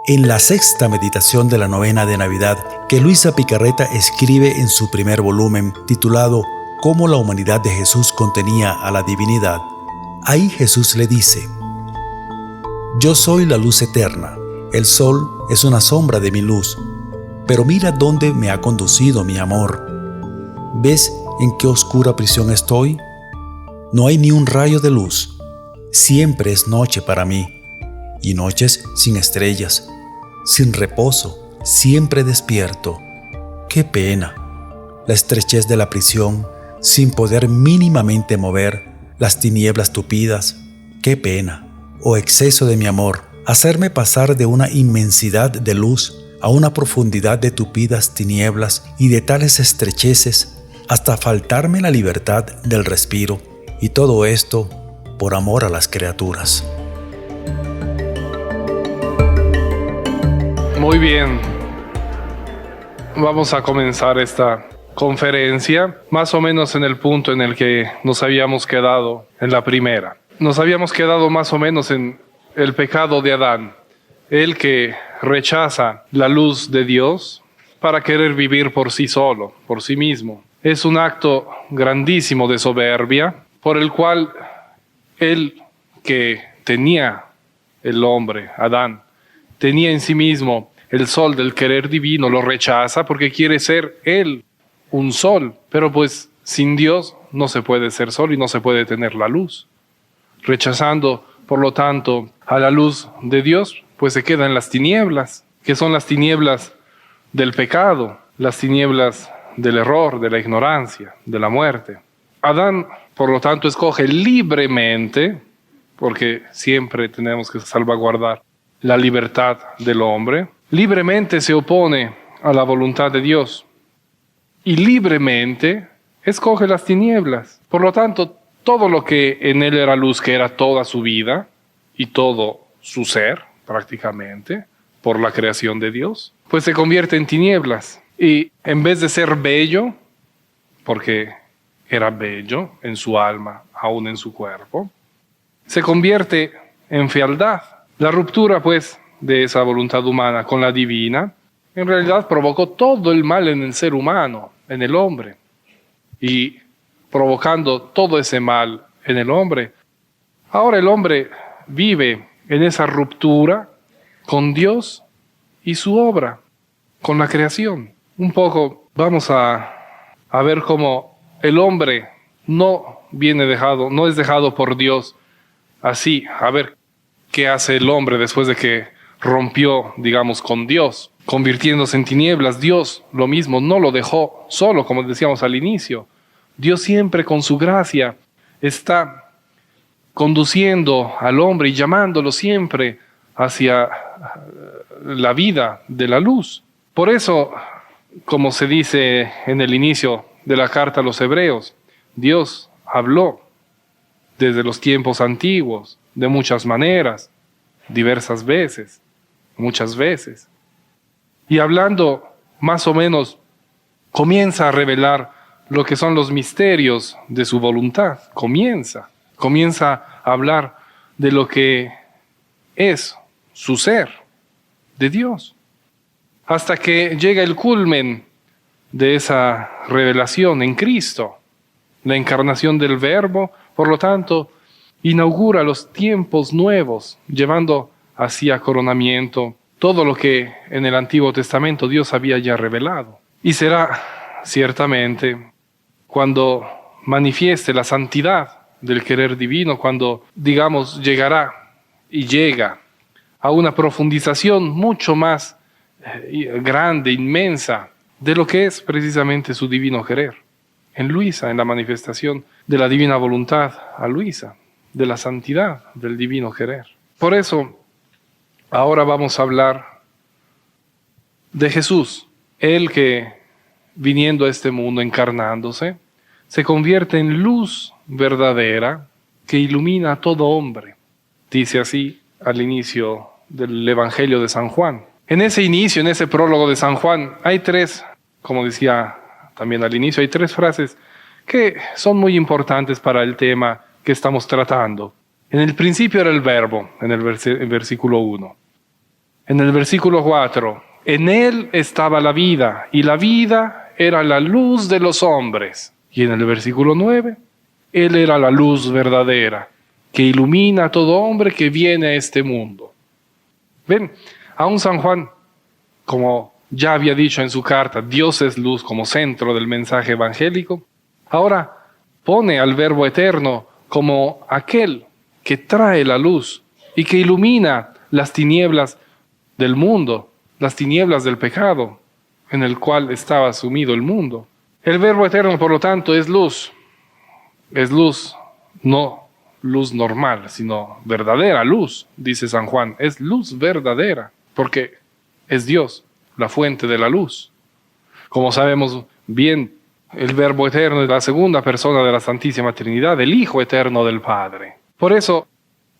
En la sexta meditación de la novena de Navidad que Luisa Picarreta escribe en su primer volumen titulado Cómo la humanidad de Jesús contenía a la divinidad, ahí Jesús le dice: Yo soy la luz eterna, el sol es una sombra de mi luz, pero mira dónde me ha conducido mi amor. ¿Ves en qué oscura prisión estoy? No hay ni un rayo de luz, siempre es noche para mí, y noches sin estrellas, sin reposo, siempre despierto. ¡Qué pena! La estrechez de la prisión, sin poder mínimamente mover, las tinieblas tupidas. ¡Qué pena! Oh exceso de mi amor, hacerme pasar de una inmensidad de luz a una profundidad de tupidas tinieblas y de tales estrecheces, hasta faltarme la libertad del respiro, y todo esto por amor a las criaturas. Muy bien, vamos a comenzar esta conferencia más o menos en el punto en el que nos habíamos quedado en la primera. Nos habíamos quedado más o menos en el pecado de Adán, el que rechaza la luz de Dios para querer vivir por sí solo, por sí mismo. Es un acto grandísimo de soberbia por el cual él que tenía, el hombre, Adán, tenía en sí mismo el sol del querer divino, lo rechaza porque quiere ser él un sol, pero pues sin Dios no se puede ser sol y no se puede tener la luz. Rechazando, por lo tanto, a la luz de Dios, pues se queda en las tinieblas, que son las tinieblas del pecado, las tinieblas del error, de la ignorancia, de la muerte. Adán, por lo tanto, escoge libremente, porque siempre tenemos que salvaguardar la libertad del hombre, libremente se opone a la voluntad de Dios y libremente escoge las tinieblas. Por lo tanto, todo lo que en él era luz, que era toda su vida y todo su ser, prácticamente, por la creación de Dios, pues se convierte en tinieblas. Y en vez de ser bello, porque era bello en su alma, aún en su cuerpo, se convierte en fealdad. La ruptura, pues, de esa voluntad humana con la divina, en realidad provocó todo el mal en el ser humano, en el hombre. Y provocando todo ese mal en el hombre, ahora el hombre vive en esa ruptura con Dios y su obra, con la creación. Un poco vamos a ver cómo el hombre no es dejado por Dios así. A ver qué hace el hombre después de que rompió, digamos, con Dios, convirtiéndose en tinieblas. Dios, lo mismo, no lo dejó solo, como decíamos al inicio. Dios siempre con su gracia está conduciendo al hombre y llamándolo siempre hacia la vida de la luz. Por eso, como se dice en el inicio de la carta a los Hebreos, Dios habló desde los tiempos antiguos, de muchas maneras, diversas veces, muchas veces. Y hablando más o menos, comienza a revelar lo que son los misterios de su voluntad. Comienza a hablar de lo que es su ser, de Dios. Hasta que llega el culmen de esa revelación en Cristo, la encarnación del Verbo, por lo tanto, inaugura los tiempos nuevos, llevando hacia coronamiento todo lo que en el Antiguo Testamento Dios había ya revelado. Y será ciertamente cuando manifieste la santidad del querer divino, cuando, digamos, llegará y llega a una profundización mucho más grande, inmensa, de lo que es precisamente su divino querer. En Luisa, en la manifestación de la divina voluntad a Luisa, de la santidad del divino querer. Por eso, ahora vamos a hablar de Jesús, el que, viniendo a este mundo, encarnándose, se convierte en luz verdadera que ilumina a todo hombre. Dice así al inicio del Evangelio de San Juan. En ese inicio, en ese prólogo de San Juan, hay tres, como decía también al inicio, hay tres frases que son muy importantes para el tema que estamos tratando. En el principio era el Verbo, en el versículo 1. En el versículo 4, en Él estaba la vida, y la vida era la luz de los hombres. Y en el versículo 9, Él era la luz verdadera, que ilumina a todo hombre que viene a este mundo. Ven, aún San Juan, como ya había dicho en su carta, Dios es luz como centro del mensaje evangélico, ahora pone al Verbo eterno como aquel que trae la luz y que ilumina las tinieblas del mundo, las tinieblas del pecado en el cual estaba sumido el mundo. El Verbo eterno, por lo tanto, es luz, no luz normal, sino verdadera luz, dice San Juan, es luz verdadera, porque es Dios, la fuente de la luz. Como sabemos bien, el Verbo eterno es la segunda persona de la Santísima Trinidad, el Hijo eterno del Padre. Por eso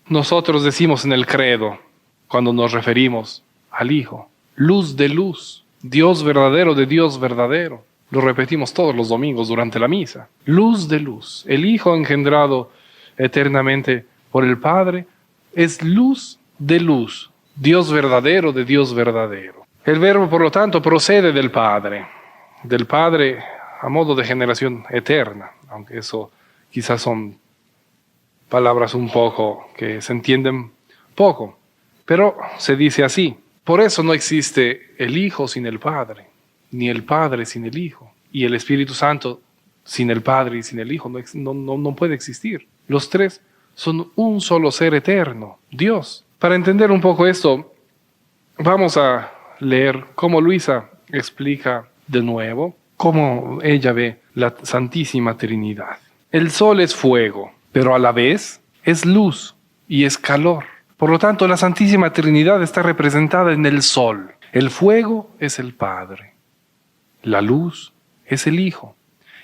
nosotros decimos en el credo, cuando nos referimos al Hijo, luz de luz, Dios verdadero de Dios verdadero. Lo repetimos todos los domingos durante la misa. Luz de luz. El Hijo engendrado eternamente por el Padre es luz de luz, Dios verdadero de Dios verdadero. El Verbo, por lo tanto, procede del Padre a modo de generación eterna, aunque eso quizás son palabras un poco que se entienden poco, pero se dice así. Por eso no existe el Hijo sin el Padre, ni el Padre sin el Hijo, y el Espíritu Santo sin el Padre y sin el Hijo no puede existir. Los tres son un solo ser eterno, Dios. Para entender un poco esto, vamos a leer cómo Luisa explica de nuevo cómo ella ve la Santísima Trinidad. El sol es fuego, pero a la vez es luz y es calor. Por lo tanto, la Santísima Trinidad está representada en el sol. El fuego es el Padre, la luz es el Hijo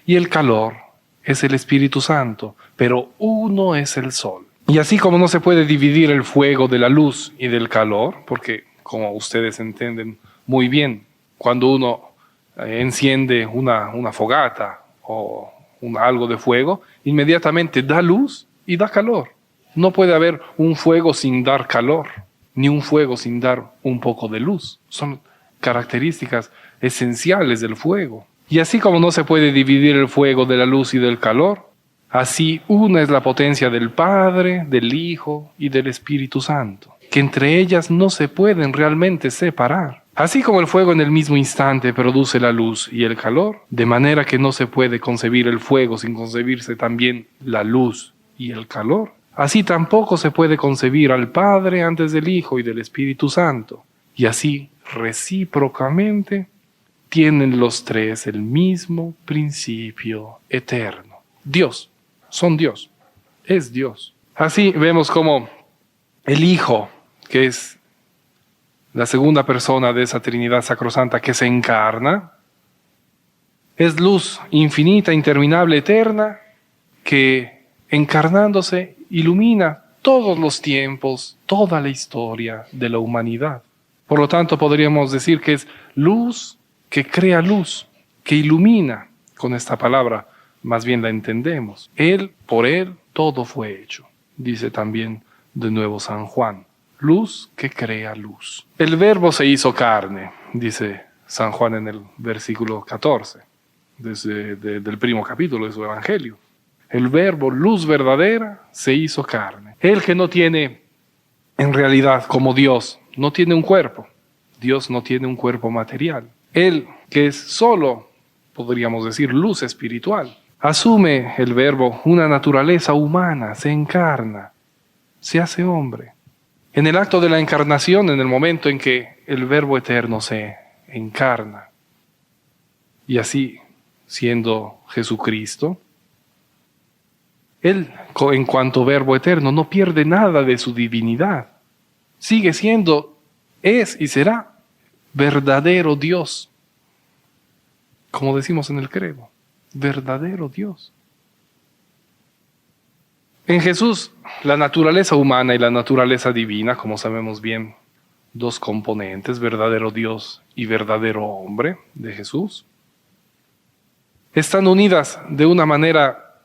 y el calor es el Espíritu Santo, pero uno es el sol. Y así como no se puede dividir el fuego de la luz y del calor, porque como ustedes entienden muy bien, cuando uno enciende una fogata o algo de fuego, inmediatamente da luz y da calor. No puede haber un fuego sin dar calor, ni un fuego sin dar un poco de luz. Son características esenciales del fuego. Y así como no se puede dividir el fuego de la luz y del calor, así una es la potencia del Padre, del Hijo y del Espíritu Santo, que entre ellas no se pueden realmente separar. Así como el fuego en el mismo instante produce la luz y el calor, de manera que no se puede concebir el fuego sin concebirse también la luz y el calor, así tampoco se puede concebir al Padre antes del Hijo y del Espíritu Santo. Y así, recíprocamente, tienen los tres el mismo principio eterno. Dios, son Dios, es Dios. Así vemos como el Hijo, que es la segunda persona de esa Trinidad sacrosanta que se encarna, es luz infinita, interminable, eterna, que encarnándose ilumina todos los tiempos, toda la historia de la humanidad. Por lo tanto, podríamos decir que es luz que crea luz, que ilumina. Con esta palabra más bien la entendemos. Él, por Él, todo fue hecho. Dice también de nuevo San Juan. Luz que crea luz. El Verbo se hizo carne, dice San Juan en el versículo 14, del primer capítulo de su Evangelio. El Verbo, luz verdadera, se hizo carne. Él que no tiene, en realidad, como Dios, no tiene un cuerpo. Dios no tiene un cuerpo material. Él, que es solo, podríamos decir, luz espiritual, asume el Verbo una naturaleza humana, se encarna, se hace hombre. En el acto de la encarnación, en el momento en que el Verbo eterno se encarna, y así, siendo Jesucristo, Él, en cuanto Verbo eterno, no pierde nada de su divinidad. Sigue siendo, es y será verdadero Dios. Como decimos en el credo, verdadero Dios. En Jesús, la naturaleza humana y la naturaleza divina, como sabemos bien, dos componentes, verdadero Dios y verdadero hombre de Jesús, están unidas de una manera,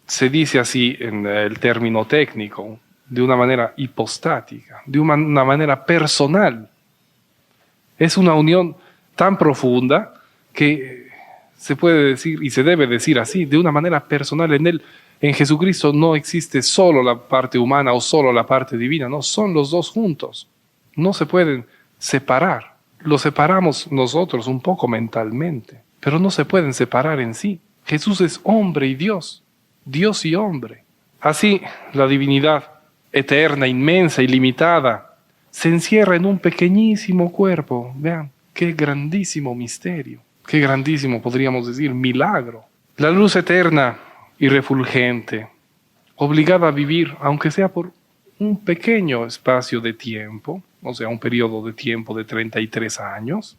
se dice así en el término técnico, de una manera hipostática, de una manera personal. Es una unión tan profunda que se puede decir y se debe decir así, de una manera personal. En Jesucristo no existe solo la parte humana o solo la parte divina, no, son los dos juntos. No se pueden separar. Lo separamos nosotros un poco mentalmente, pero no se pueden separar en sí. Jesús es hombre y Dios, Dios y hombre. Así, la divinidad eterna, inmensa, ilimitada, se encierra en un pequeñísimo cuerpo. Vean, qué grandísimo misterio, qué grandísimo, podríamos decir, milagro. La luz eterna y refulgente, obligada a vivir, aunque sea por un pequeño espacio de tiempo, o sea, un periodo de tiempo de 33 años,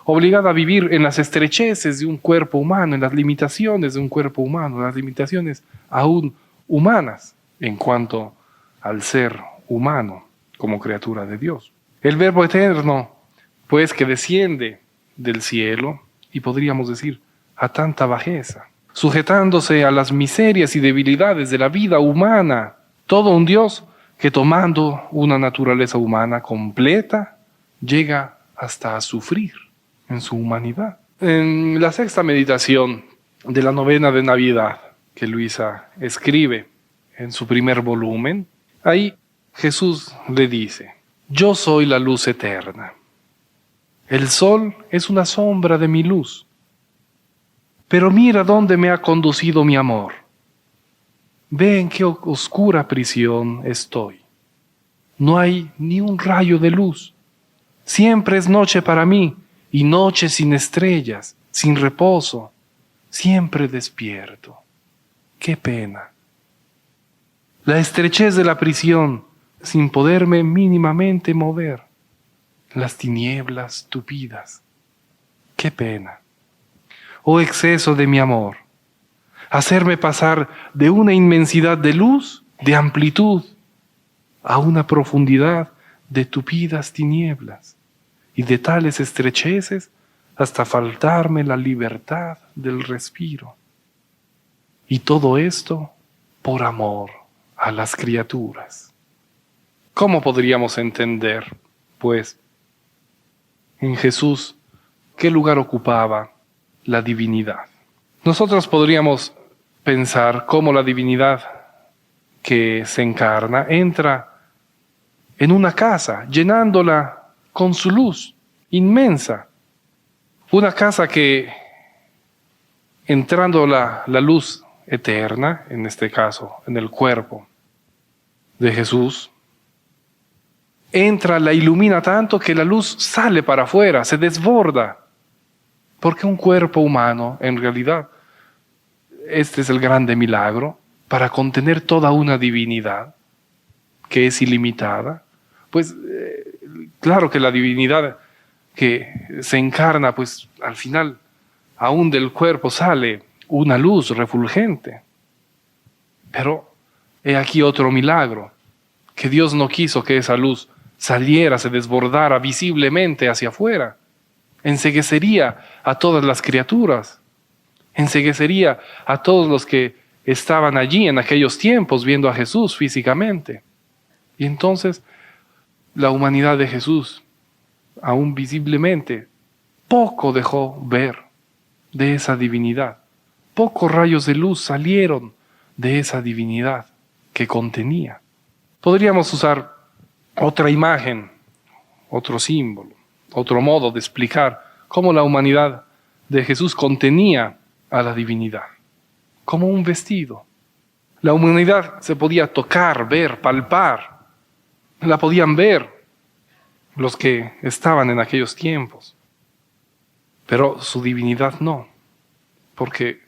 obligada a vivir en las estrecheces de un cuerpo humano, en las limitaciones de un cuerpo humano, las limitaciones aún humanas en cuanto al ser humano como criatura de Dios. El Verbo eterno, pues, que desciende del cielo, y podríamos decir, a tanta bajeza, sujetándose a las miserias y debilidades de la vida humana, todo un Dios que tomando una naturaleza humana completa, llega hasta a sufrir en su humanidad. En la sexta meditación de la novena de Navidad que Luisa escribe en su primer volumen, ahí Jesús le dice: yo soy la luz eterna. El sol es una sombra de mi luz. Pero mira dónde me ha conducido mi amor. Ve en qué oscura prisión estoy. No hay ni un rayo de luz. Siempre es noche para mí, y noche sin estrellas, sin reposo, siempre despierto. ¡Qué pena! La estrechez de la prisión, sin poderme mínimamente mover. Las tinieblas tupidas. ¡Qué pena! Oh exceso de mi amor, hacerme pasar de una inmensidad de luz, de amplitud, a una profundidad de tupidas tinieblas, y de tales estrecheces hasta faltarme la libertad del respiro. Y todo esto por amor a las criaturas. ¿Cómo podríamos entender, pues, en Jesús qué lugar ocupaba la divinidad? Nosotros podríamos pensar cómo la divinidad que se encarna entra en una casa, llenándola con su luz inmensa. Una casa que, entrando la luz eterna, en este caso, en el cuerpo de Jesús, entra, la ilumina tanto que la luz sale para afuera, se desborda. Porque un cuerpo humano, en realidad, este es el grande milagro, para contener toda una divinidad que es ilimitada, pues claro que la divinidad que se encarna, pues al final, aún del cuerpo sale una luz refulgente. Pero he aquí otro milagro, que Dios no quiso que esa luz saliera, se desbordara visiblemente hacia afuera. Enceguecería a todas las criaturas, enceguecería a todos los que estaban allí en aquellos tiempos viendo a Jesús físicamente. Y entonces la humanidad de Jesús, aún visiblemente, poco dejó ver de esa divinidad. Pocos rayos de luz salieron de esa divinidad que contenía. Podríamos usar otra imagen, otro símbolo, otro modo de explicar cómo la humanidad de Jesús contenía a la divinidad, como un vestido. La humanidad se podía tocar, ver, palpar, la podían ver los que estaban en aquellos tiempos, pero su divinidad no, porque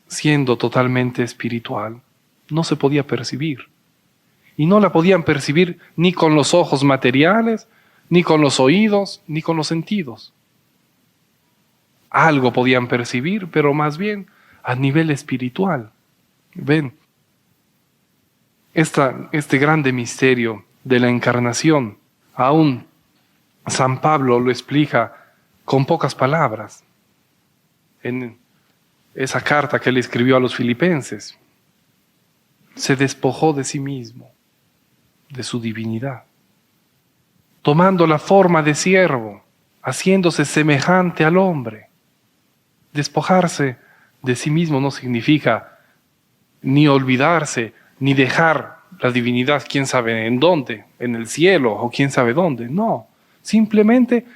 siendo totalmente espiritual, no se podía percibir. Y no la podían percibir ni con los ojos materiales, ni con los oídos, ni con los sentidos. Algo podían percibir, pero más bien a nivel espiritual. Ven, este grande misterio de la encarnación, aún San Pablo lo explica con pocas palabras en esa carta que le escribió a los filipenses. Se despojó de sí mismo, de su divinidad, tomando la forma de siervo, haciéndose semejante al hombre. Despojarse de sí mismo no significa ni olvidarse, ni dejar la divinidad quién sabe en dónde, en el cielo o quién sabe dónde. No, simplemente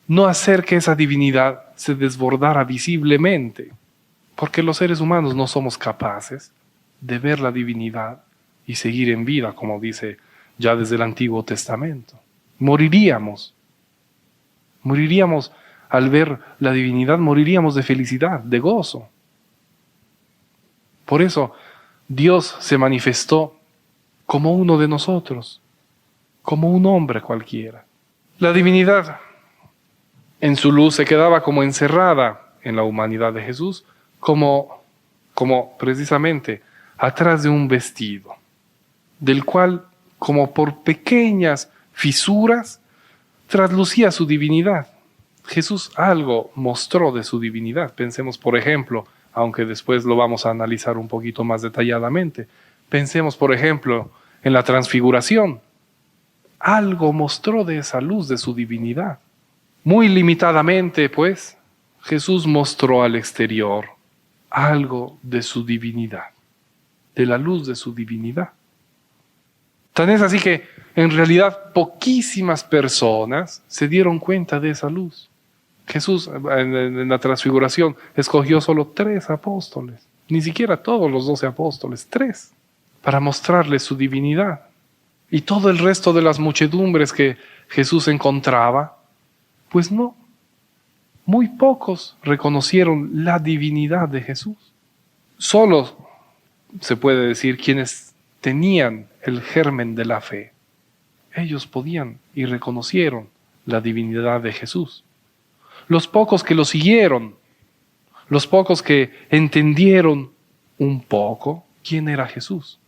no hacer que esa divinidad se desbordara visiblemente, porque los seres humanos no somos capaces de ver la divinidad y seguir en vida, como dice ya desde el Antiguo Testamento. Moriríamos al ver la divinidad, moriríamos de felicidad, de gozo. Por eso Dios se manifestó como uno de nosotros, como un hombre cualquiera. La divinidad en su luz se quedaba como encerrada en la humanidad de Jesús, como precisamente atrás de un vestido, del cual, como por pequeñas fisuras, traslucía su divinidad. Jesús algo mostró de su divinidad. Pensemos, por ejemplo, aunque después lo vamos a analizar un poquito más detalladamente, pensemos, por ejemplo, en la transfiguración. Algo mostró de esa luz de su divinidad. Muy limitadamente, pues, Jesús mostró al exterior algo de su divinidad, de la luz de su divinidad. Tan es así que, en realidad, poquísimas personas se dieron cuenta de esa luz. Jesús, en la transfiguración, escogió solo 3 apóstoles, ni siquiera todos los 12 apóstoles, 3, para mostrarles su divinidad. Y todo el resto de las muchedumbres que Jesús encontraba, pues no, muy pocos reconocieron la divinidad de Jesús. Solo se puede decir quienes tenían el germen de la fe. Ellos podían y reconocieron la divinidad de Jesús. Los pocos que lo siguieron, los pocos que entendieron un poco quién era Jesús.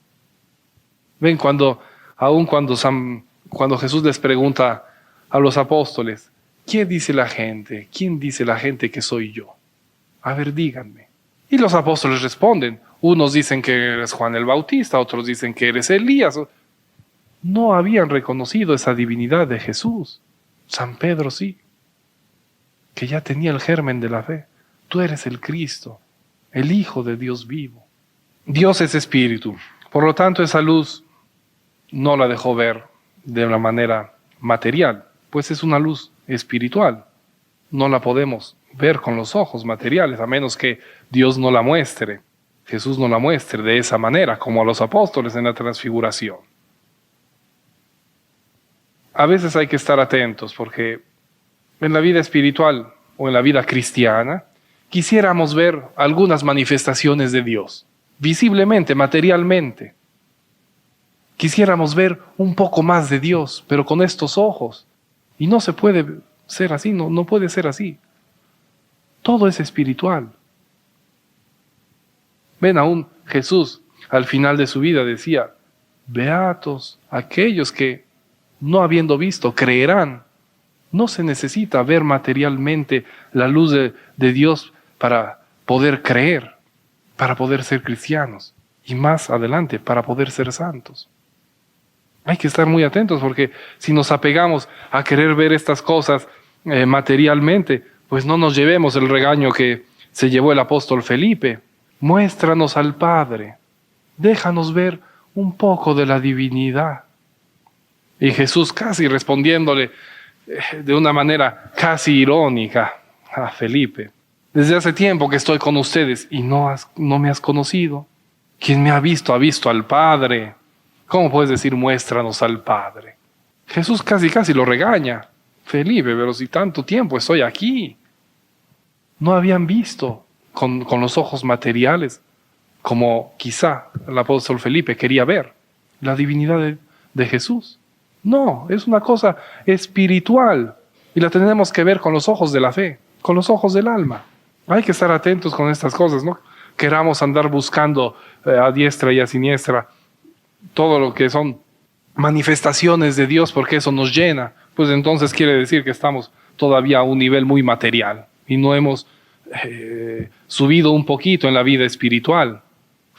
Ven, cuando Jesús les pregunta a los apóstoles, ¿qué dice la gente? ¿Quién dice la gente que soy yo? A ver, díganme. Y los apóstoles responden. Unos dicen que eres Juan el Bautista, otros dicen que eres Elías. No habían reconocido esa divinidad de Jesús. San Pedro sí, que ya tenía el germen de la fe. Tú eres el Cristo, el Hijo de Dios vivo. Dios es espíritu. Por lo tanto, esa luz no la dejó ver de una manera material, pues es una luz espiritual. No la podemos ver con los ojos materiales, a menos que Dios no la muestre, Jesús no la muestre de esa manera, como a los apóstoles en la transfiguración. A veces hay que estar atentos, porque en la vida espiritual o en la vida cristiana, quisiéramos ver algunas manifestaciones de Dios, visiblemente, materialmente. Quisiéramos ver un poco más de Dios, pero con estos ojos. Y no se puede ser así, no puede ser así. Todo es espiritual. Ven, aún Jesús al final de su vida decía, beatos aquellos que, no habiendo visto, creerán. No se necesita ver materialmente la luz de Dios para poder creer, para poder ser cristianos. Y más adelante, para poder ser santos. Hay que estar muy atentos, porque si nos apegamos a querer ver estas cosas materialmente, pues no nos llevemos el regaño que se llevó el apóstol Felipe. Muéstranos al Padre, déjanos ver un poco de la divinidad. Y Jesús casi respondiéndole de una manera casi irónica a Felipe. Desde hace tiempo que estoy con ustedes y no me has conocido. Quien me ha visto al Padre. ¿Cómo puedes decir muéstranos al Padre? Jesús casi lo regaña. Felipe, pero si tanto tiempo estoy aquí. No habían visto con los ojos materiales, como quizá el apóstol Felipe quería ver, la divinidad de Jesús. No, es una cosa espiritual y la tenemos que ver con los ojos de la fe, con los ojos del alma. Hay que estar atentos con estas cosas, ¿no? Queramos andar buscando a diestra y a siniestra todo lo que son manifestaciones de Dios, porque eso nos llena. Pues entonces quiere decir que estamos todavía a un nivel muy material y no hemos subido un poquito en la vida espiritual.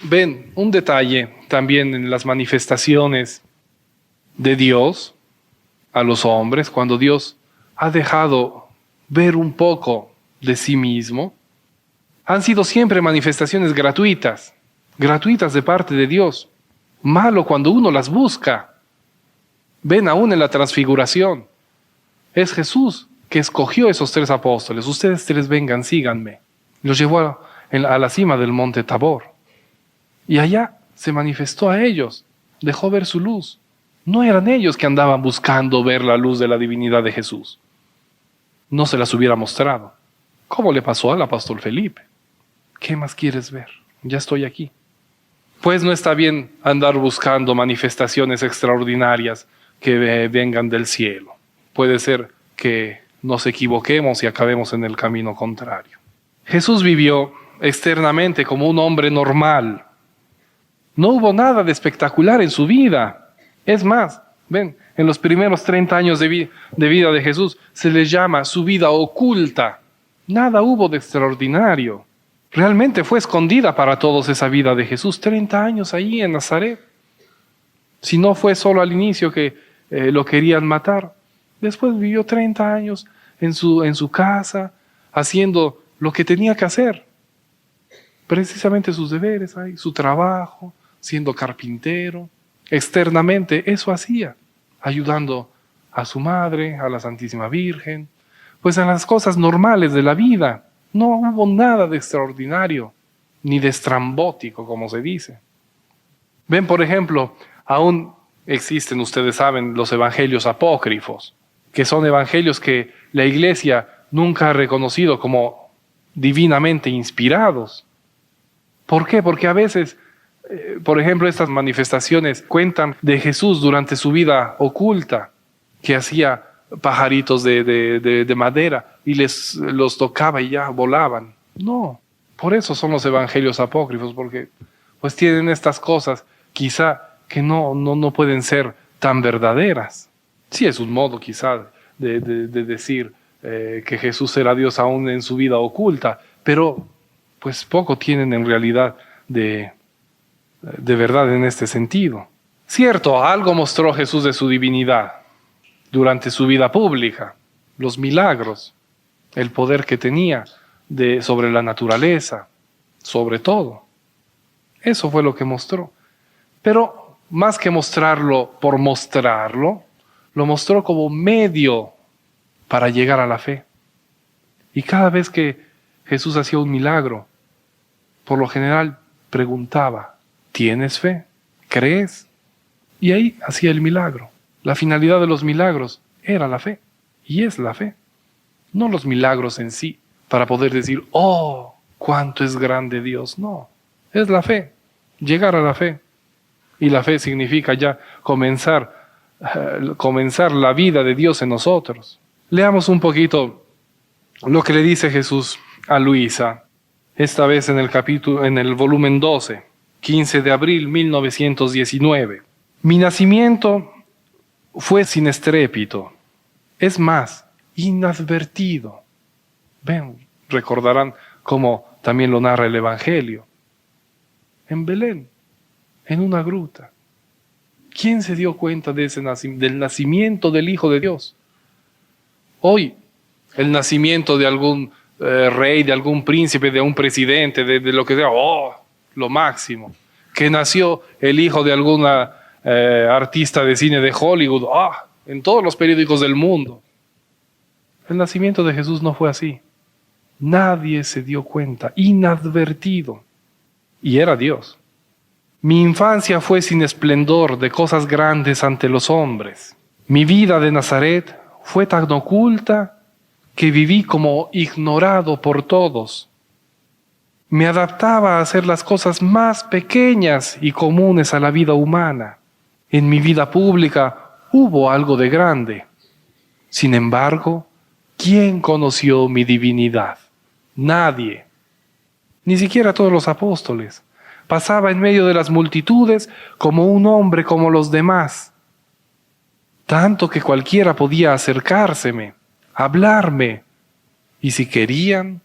Ven, un detalle también en las manifestaciones de Dios a los hombres, cuando Dios ha dejado ver un poco de sí mismo, han sido siempre manifestaciones gratuitas de parte de Dios. Malo cuando uno las busca. Ven aún en la transfiguración. Es Jesús que escogió esos 3 apóstoles. Ustedes 3 vengan, síganme. Los llevó a la cima del monte Tabor. Y allá se manifestó a ellos. Dejó ver su luz. No eran ellos que andaban buscando ver la luz de la divinidad de Jesús. No se las hubiera mostrado. ¿Cómo le pasó al apóstol Felipe? ¿Qué más quieres ver? Ya estoy aquí. Pues no está bien andar buscando manifestaciones extraordinarias que vengan del cielo. Puede ser que nos equivoquemos y acabemos en el camino contrario. Jesús vivió externamente como un hombre normal. No hubo nada de espectacular en su vida. Es más, ven, en los primeros 30 años de vida de Jesús se les llama su vida oculta. Nada hubo de extraordinario. Realmente fue escondida para todos esa vida de Jesús, 30 años ahí en Nazaret. Si no fue solo al inicio que lo querían matar, después vivió 30 años en su casa, haciendo lo que tenía que hacer. Precisamente sus deberes ahí, su trabajo, siendo carpintero. Externamente eso hacía, ayudando a su madre, a la Santísima Virgen, pues en las cosas normales de la vida. No hubo nada de extraordinario, ni de estrambótico, como se dice. Ven, por ejemplo, aún existen, ustedes saben, los evangelios apócrifos, que son evangelios que la Iglesia nunca ha reconocido como divinamente inspirados. ¿Por qué? Porque a veces, por ejemplo, estas manifestaciones cuentan de Jesús durante su vida oculta, que hacía pajaritos de madera y los tocaba y ya volaban. No, por eso son los evangelios apócrifos, porque pues tienen estas cosas quizá que no pueden ser tan verdaderas. Sí es un modo quizá de decir que Jesús era Dios aún en su vida oculta, pero pues poco tienen en realidad de verdad en este sentido. Cierto, algo mostró Jesús de su divinidad durante su vida pública, los milagros, el poder que tenía sobre la naturaleza, sobre todo. Eso fue lo que mostró. Pero más que mostrarlo por mostrarlo, lo mostró como medio para llegar a la fe. Y cada vez que Jesús hacía un milagro, por lo general preguntaba, ¿tienes fe? ¿Crees? Y ahí hacía el milagro. La finalidad de los milagros era la fe, y es la fe. No los milagros en sí, para poder decir, ¡oh, cuánto es grande Dios! No, es la fe, llegar a la fe. Y la fe significa ya comenzar la vida de Dios en nosotros. Leamos un poquito lo que le dice Jesús a Luisa, esta vez en el volumen 12, 15 de abril 1919. Mi nacimiento fue sin estrépito, es más, inadvertido. Ven, recordarán cómo también lo narra el Evangelio. En Belén, en una gruta. ¿Quién se dio cuenta del nacimiento del Hijo de Dios? Hoy, el nacimiento de algún rey, de algún príncipe, de un presidente, de lo que sea, ¡oh!, lo máximo. Que nació el hijo de alguna artista de cine de Hollywood, en todos los periódicos del mundo. El nacimiento de Jesús no fue así. Nadie se dio cuenta, inadvertido. Y era Dios. Mi infancia fue sin esplendor de cosas grandes ante los hombres. Mi vida de Nazaret fue tan oculta que viví como ignorado por todos. Me adaptaba a hacer las cosas más pequeñas y comunes a la vida humana. En mi vida pública hubo algo de grande. Sin embargo, ¿quién conoció mi divinidad? Nadie. Ni siquiera todos los apóstoles. Pasaba en medio de las multitudes como un hombre como los demás. Tanto que cualquiera podía acercárseme, hablarme, y si querían,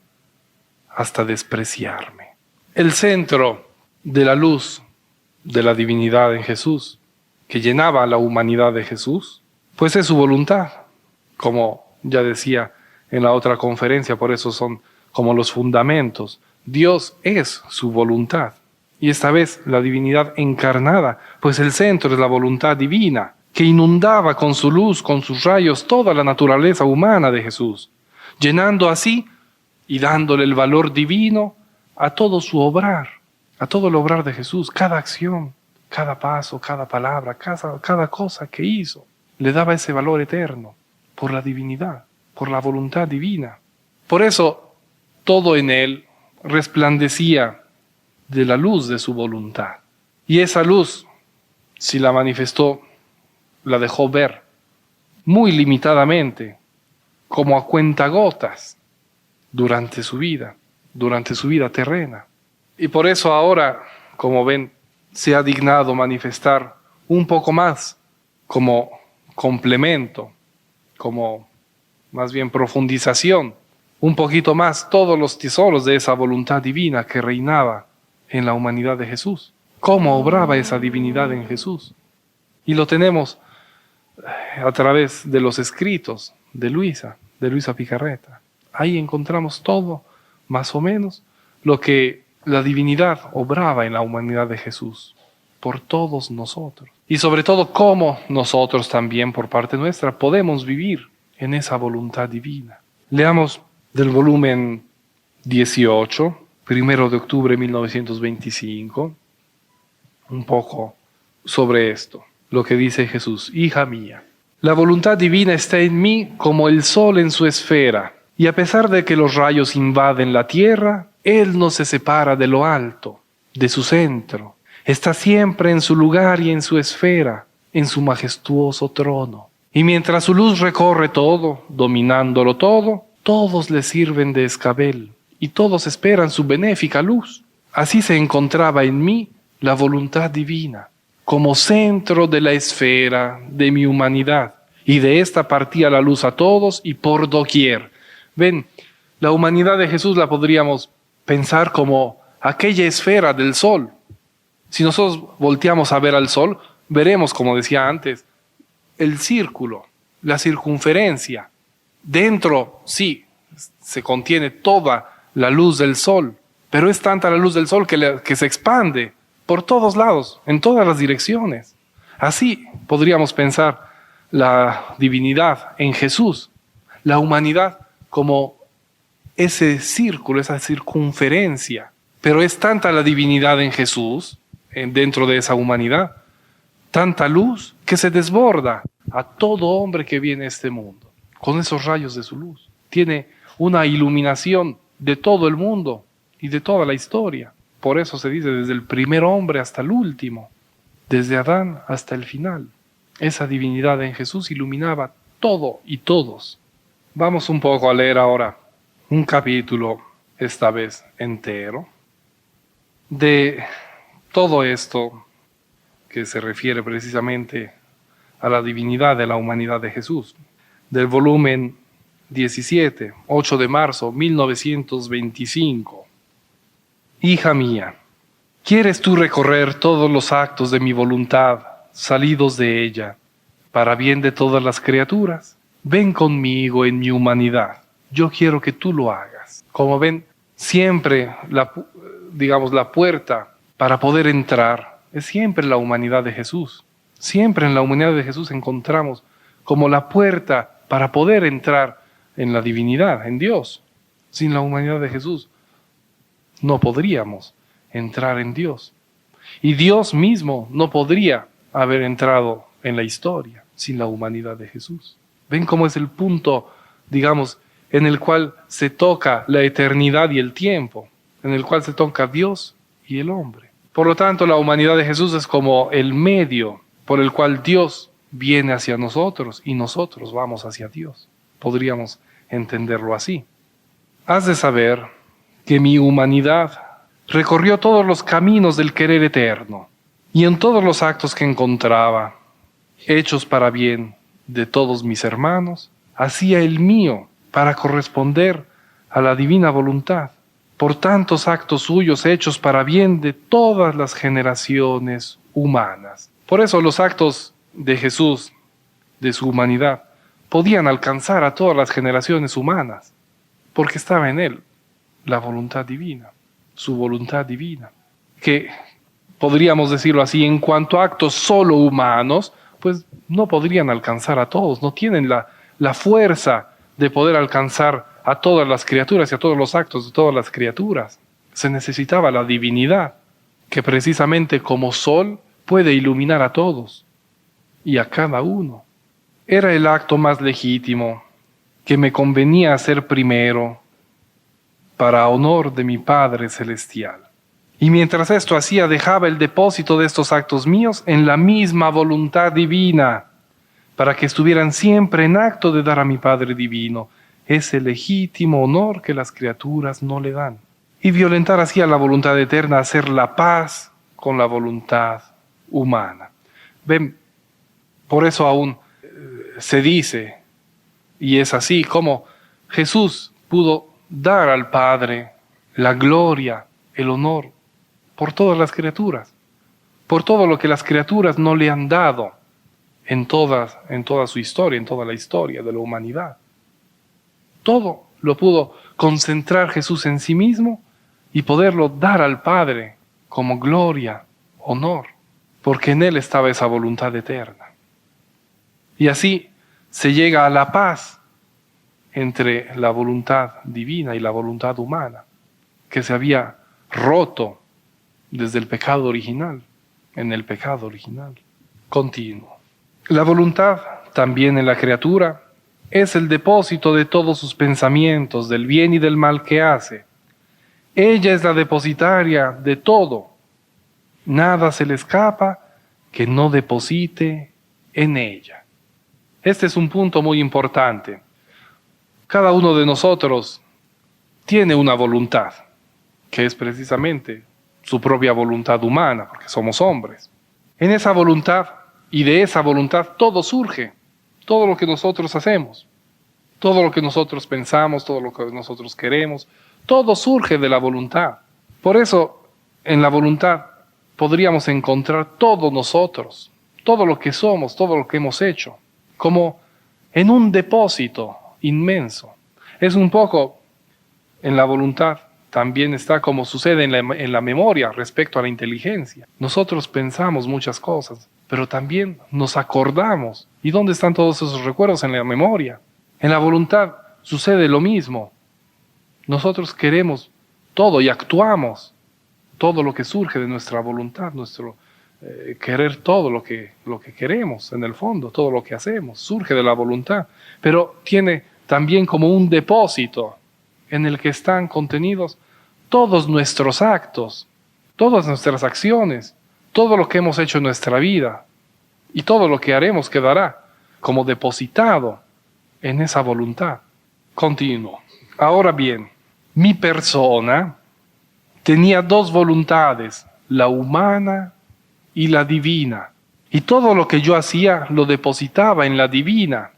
hasta despreciarme. El centro de la luz de la divinidad en Jesús, que llenaba a la humanidad de Jesús, pues es su voluntad, como ya decía en la otra conferencia, por eso son como los fundamentos. Dios es su voluntad. Y esta vez la divinidad encarnada, pues el centro es la voluntad divina, que inundaba con su luz, con sus rayos, toda la naturaleza humana de Jesús, llenando así y dándole el valor divino a todo su obrar, a todo el obrar de Jesús, cada acción, cada paso, cada palabra, cada cosa que hizo, le daba ese valor eterno por la divinidad, por la voluntad divina. Por eso todo en él resplandecía de la luz de su voluntad. Y esa luz, si la manifestó, la dejó ver muy limitadamente, como a cuentagotas, durante su vida terrena. Y por eso ahora, como ven, se ha dignado manifestar un poco más como complemento, como más bien profundización, un poquito más todos los tesoros de esa voluntad divina que reinaba en la humanidad de Jesús. ¿Cómo obraba esa divinidad en Jesús? Y lo tenemos a través de los escritos de Luisa Picarreta. Ahí encontramos todo, más o menos, lo que la divinidad obraba en la humanidad de Jesús, por todos nosotros. Y sobre todo, cómo nosotros también, por parte nuestra, podemos vivir en esa voluntad divina. Leamos del volumen 18, 1 de octubre de 1925, un poco sobre esto, lo que dice Jesús: hija mía, la voluntad divina está en mí como el sol en su esfera, y a pesar de que los rayos invaden la tierra, Él no se separa de lo alto, de su centro. Está siempre en su lugar y en su esfera, en su majestuoso trono. Y mientras su luz recorre todo, dominándolo todo, todos le sirven de escabel, y todos esperan su benéfica luz. Así se encontraba en mí la voluntad divina, como centro de la esfera de mi humanidad, y de esta partía la luz a todos y por doquier. Ven, la humanidad de Jesús la podríamos pensar como aquella esfera del sol. Si nosotros volteamos a ver al sol, veremos, como decía antes, el círculo, la circunferencia. Dentro, sí, se contiene toda la luz del sol, pero es tanta la luz del sol que se expande por todos lados, en todas las direcciones. Así podríamos pensar la divinidad en Jesús, la humanidad como ese círculo, esa circunferencia. Pero es tanta la divinidad en Jesús, dentro de esa humanidad, tanta luz que se desborda a todo hombre que viene a este mundo, con esos rayos de su luz. Tiene una iluminación de todo el mundo y de toda la historia. Por eso se dice desde el primer hombre hasta el último, desde Adán hasta el final. Esa divinidad en Jesús iluminaba todo y todos. Vamos un poco a leer ahora un capítulo, esta vez entero, de todo esto que se refiere precisamente a la divinidad de la humanidad de Jesús, del volumen 17, 8 de marzo, 1925. Hija mía, ¿quieres tú recorrer todos los actos de mi voluntad, salidos de ella, para bien de todas las criaturas? Ven conmigo en mi humanidad, yo quiero que tú lo hagas. Como ven, siempre la puerta para poder entrar es siempre la humanidad de Jesús. Siempre en la humanidad de Jesús encontramos como la puerta para poder entrar en la divinidad, en Dios. Sin la humanidad de Jesús no podríamos entrar en Dios. Y Dios mismo no podría haber entrado en la historia sin la humanidad de Jesús. ¿Ven cómo es el punto, en el cual se toca la eternidad y el tiempo? En el cual se toca Dios y el hombre. Por lo tanto, la humanidad de Jesús es como el medio por el cual Dios viene hacia nosotros y nosotros vamos hacia Dios. Podríamos entenderlo así. Has de saber que mi humanidad recorrió todos los caminos del querer eterno, y en todos los actos que encontraba, hechos para bien de todos mis hermanos, hacía el mío para corresponder a la divina voluntad, por tantos actos suyos hechos para bien de todas las generaciones humanas. Por eso los actos de Jesús, de su humanidad, podían alcanzar a todas las generaciones humanas, porque estaba en él la voluntad divina, su voluntad divina, que podríamos decirlo así, en cuanto a actos solo humanos, pues no podrían alcanzar a todos, no tienen la fuerza de poder alcanzar a todas las criaturas y a todos los actos de todas las criaturas. Se necesitaba la divinidad, que precisamente como sol puede iluminar a todos y a cada uno. Era el acto más legítimo que me convenía hacer primero para honor de mi Padre Celestial. Y mientras esto hacía, dejaba el depósito de estos actos míos en la misma voluntad divina, para que estuvieran siempre en acto de dar a mi Padre Divino ese legítimo honor que las criaturas no le dan. Y violentar así a la voluntad eterna, hacer la paz con la voluntad humana. Ven, por eso aún se dice, y es así, como Jesús pudo dar al Padre la gloria, el honor, por todas las criaturas, por todo lo que las criaturas no le han dado en toda su historia, en toda la historia de la humanidad. Todo lo pudo concentrar Jesús en sí mismo y poderlo dar al Padre como gloria, honor, porque en Él estaba esa voluntad eterna. Y así se llega a la paz entre la voluntad divina y la voluntad humana, que se había roto desde el pecado original, en el pecado original continuo. La voluntad también en la criatura es el depósito de todos sus pensamientos, del bien y del mal que hace. Ella es la depositaria de todo. Nada se le escapa que no deposite en ella. Este es un punto muy importante. Cada uno de nosotros tiene una voluntad, que es precisamente su propia voluntad humana, porque somos hombres. En esa voluntad y de esa voluntad todo surge, todo lo que nosotros hacemos, todo lo que nosotros pensamos, todo lo que nosotros queremos, todo surge de la voluntad. Por eso, en la voluntad podríamos encontrar todos nosotros, todo lo que somos, todo lo que hemos hecho, como en un depósito inmenso. Es un poco en la voluntad. También está como sucede en la memoria respecto a la inteligencia. Nosotros pensamos muchas cosas, pero también nos acordamos. ¿Y dónde están todos esos recuerdos? En la memoria. En la voluntad sucede lo mismo. Nosotros queremos todo y actuamos todo lo que surge de nuestra voluntad, nuestro querer todo lo que queremos, en el fondo, todo lo que hacemos, surge de la voluntad, pero tiene también como un depósito en el que están contenidos todos nuestros actos, todas nuestras acciones, todo lo que hemos hecho en nuestra vida y todo lo que haremos quedará como depositado en esa voluntad. Continuo. Ahora bien, mi persona tenía dos voluntades, la humana y la divina, y todo lo que yo hacía lo depositaba en la divina,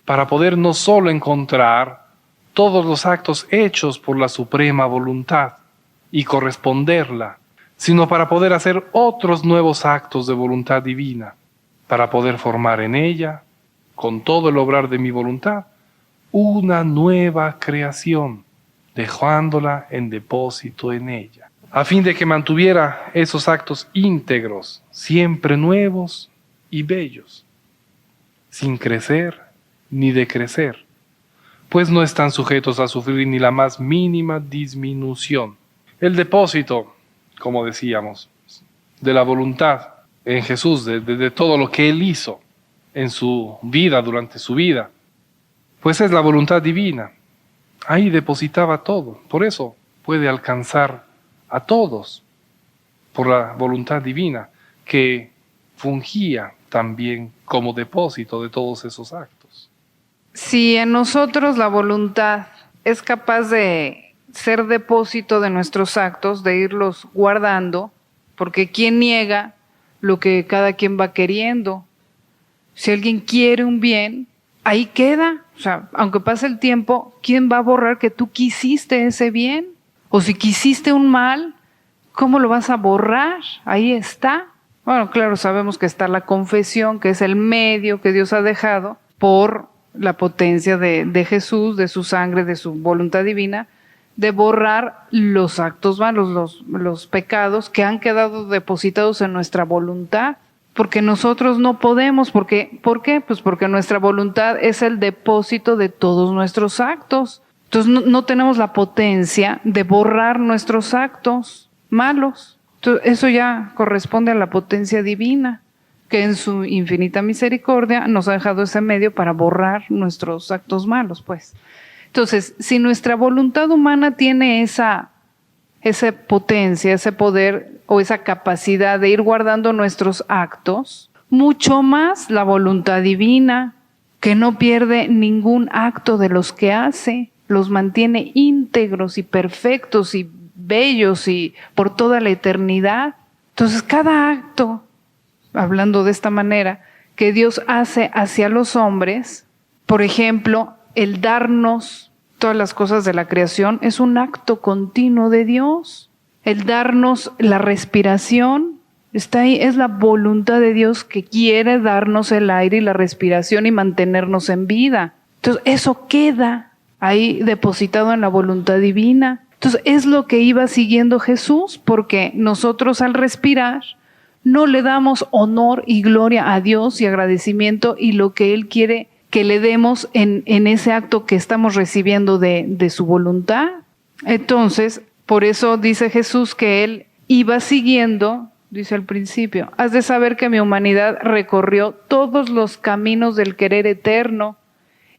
para poder no solo encontrar todos los actos hechos por la suprema voluntad y corresponderla, sino para poder hacer otros nuevos actos de voluntad divina, para poder formar en ella, con todo el obrar de mi voluntad, una nueva creación, dejándola en depósito en ella, a fin de que mantuviera esos actos íntegros, siempre nuevos y bellos, sin crecer ni decrecer, pues no están sujetos a sufrir ni la más mínima disminución. El depósito, como decíamos, de la voluntad en Jesús, de todo lo que Él hizo en su vida, durante su vida, pues es la voluntad divina. Ahí depositaba todo, por eso puede alcanzar a todos, por la voluntad divina, que fungía también como depósito de todos esos actos. Si en nosotros la voluntad es capaz de ser depósito de nuestros actos, de irlos guardando, porque ¿quién niega lo que cada quien va queriendo? Si alguien quiere un bien, ahí queda. O sea, aunque pase el tiempo, ¿quién va a borrar que tú quisiste ese bien? O si quisiste un mal, ¿cómo lo vas a borrar? Ahí está. Bueno, claro, sabemos que está la confesión, que es el medio que Dios ha dejado por la potencia de Jesús, de su sangre, de su voluntad divina, de borrar los actos malos, los pecados que han quedado depositados en nuestra voluntad. Porque nosotros no podemos. ¿Por qué? Pues porque nuestra voluntad es el depósito de todos nuestros actos. Entonces no tenemos la potencia de borrar nuestros actos malos. Entonces, eso ya corresponde a la potencia divina, que en su infinita misericordia nos ha dejado ese medio para borrar nuestros actos malos, pues. Entonces, si nuestra voluntad humana tiene esa potencia, ese poder o esa capacidad de ir guardando nuestros actos, mucho más la voluntad divina, que no pierde ningún acto de los que hace, los mantiene íntegros y perfectos y bellos y por toda la eternidad. Entonces, cada acto, hablando de esta manera, que Dios hace hacia los hombres, por ejemplo, el darnos todas las cosas de la creación, es un acto continuo de Dios. El darnos la respiración, está ahí, es la voluntad de Dios que quiere darnos el aire y la respiración y mantenernos en vida. Entonces, eso queda ahí depositado en la voluntad divina. Entonces, es lo que iba siguiendo Jesús, porque nosotros al respirar no le damos honor y gloria a Dios y agradecimiento y lo que Él quiere que le demos en ese acto que estamos recibiendo de su voluntad. Entonces, por eso dice Jesús que Él iba siguiendo, dice al principio, has de saber que mi humanidad recorrió todos los caminos del querer eterno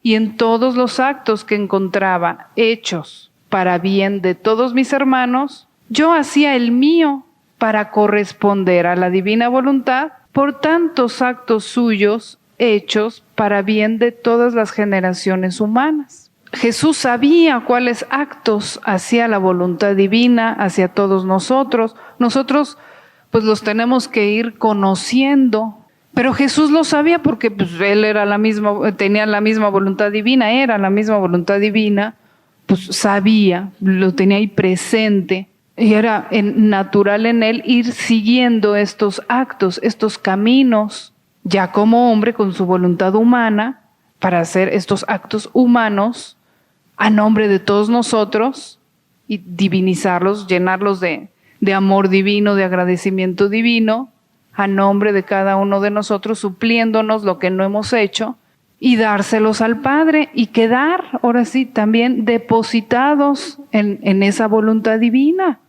y en todos los actos que encontraba hechos para bien de todos mis hermanos, yo hacía el mío para corresponder a la divina voluntad por tantos actos suyos hechos para bien de todas las generaciones humanas. Jesús sabía cuáles actos hacía la voluntad divina hacia todos nosotros. Nosotros pues los tenemos que ir conociendo, pero Jesús lo sabía porque pues, Él era tenía la misma voluntad divina, era la misma voluntad divina, pues sabía, lo tenía ahí presente. Y era natural en Él ir siguiendo estos actos, estos caminos, ya como hombre con su voluntad humana, para hacer estos actos humanos a nombre de todos nosotros y divinizarlos, llenarlos de amor divino, de agradecimiento divino, a nombre de cada uno de nosotros, supliéndonos lo que no hemos hecho y dárselos al Padre y quedar, ahora sí, también depositados en esa voluntad divina.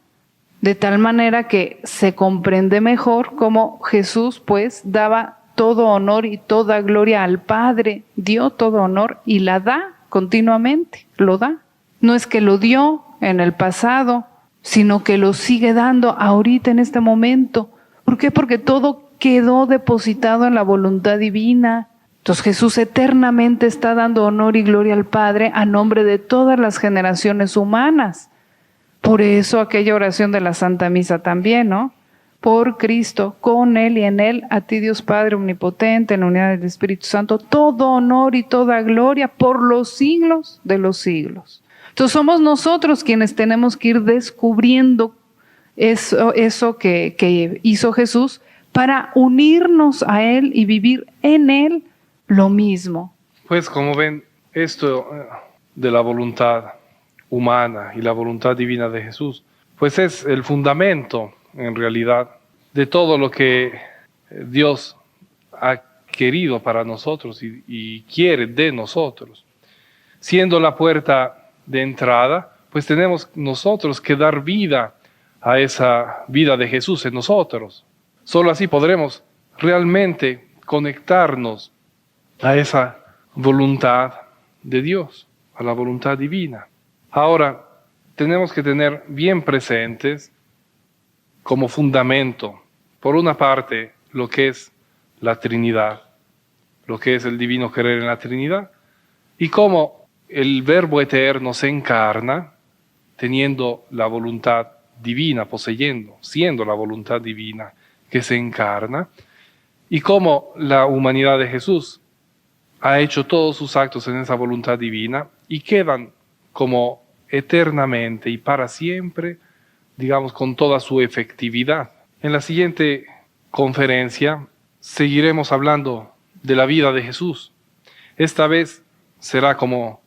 De tal manera que se comprende mejor cómo Jesús pues daba todo honor y toda gloria al Padre, dio todo honor y la da continuamente, lo da. No es que lo dio en el pasado, sino que lo sigue dando ahorita en este momento. ¿Por qué? Porque todo quedó depositado en la voluntad divina. Entonces Jesús eternamente está dando honor y gloria al Padre a nombre de todas las generaciones humanas. Por eso aquella oración de la Santa Misa también, ¿no? Por Cristo, con Él y en Él, a ti Dios Padre Omnipotente, en la unidad del Espíritu Santo, todo honor y toda gloria por los siglos de los siglos. Entonces somos nosotros quienes tenemos que ir descubriendo eso que hizo Jesús para unirnos a Él y vivir en Él lo mismo. Pues como ven, esto de la voluntad humana y la voluntad divina de Jesús, pues es el fundamento en realidad de todo lo que Dios ha querido para nosotros y quiere de nosotros. Siendo la puerta de entrada, pues tenemos nosotros que dar vida a esa vida de Jesús en nosotros. Solo así podremos realmente conectarnos a esa voluntad de Dios, a la voluntad divina. Ahora, tenemos que tener bien presentes como fundamento, por una parte, lo que es la Trinidad, lo que es el divino querer en la Trinidad, y cómo el Verbo eterno se encarna, teniendo la voluntad divina, poseyendo, siendo la voluntad divina que se encarna, y cómo la humanidad de Jesús ha hecho todos sus actos en esa voluntad divina y quedan como eternamente y para siempre, digamos, con toda su efectividad. En la siguiente conferencia seguiremos hablando de la vida de Jesús, esta vez será como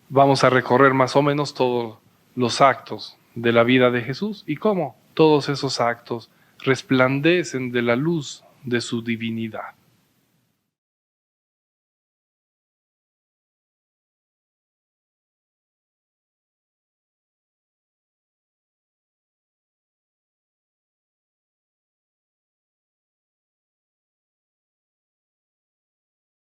vamos a recorrer más o menos todos los actos de la vida de Jesús y cómo todos esos actos resplandecen de la luz de su divinidad.